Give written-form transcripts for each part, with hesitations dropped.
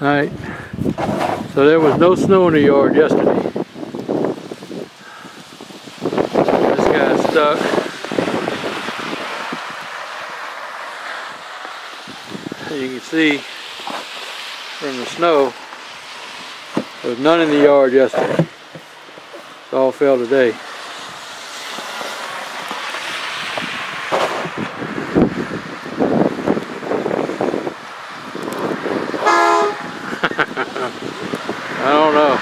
Alright, so there was no snow in the yard yesterday. This guy's stuck. As you can see from the snow, there was none in the yard yesterday. It all fell today. I don't know.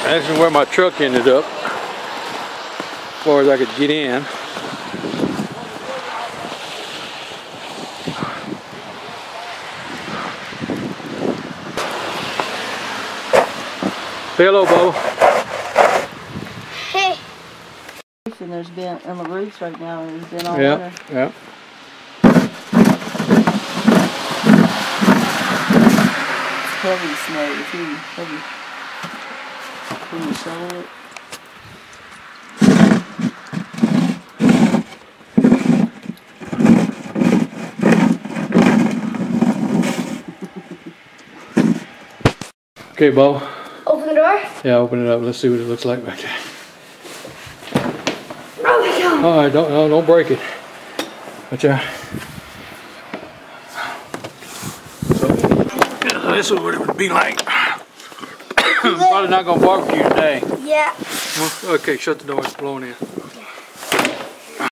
This is where my truck ended up, as far as I could get in. Say hello, Bo. Hey. And there's been on the roofs right now, and there's been all winter. Yeah. Heavy snow too. Heavy. Can you shovel it? Okay, Bo. Open the door? Yeah, open it up. Let's see what it looks like back there. Oh my God. All right, don't break it. Watch out. So, this is what it would be like. Probably not gonna barbecue today. Yeah. Okay, shut the door. It's blowing in.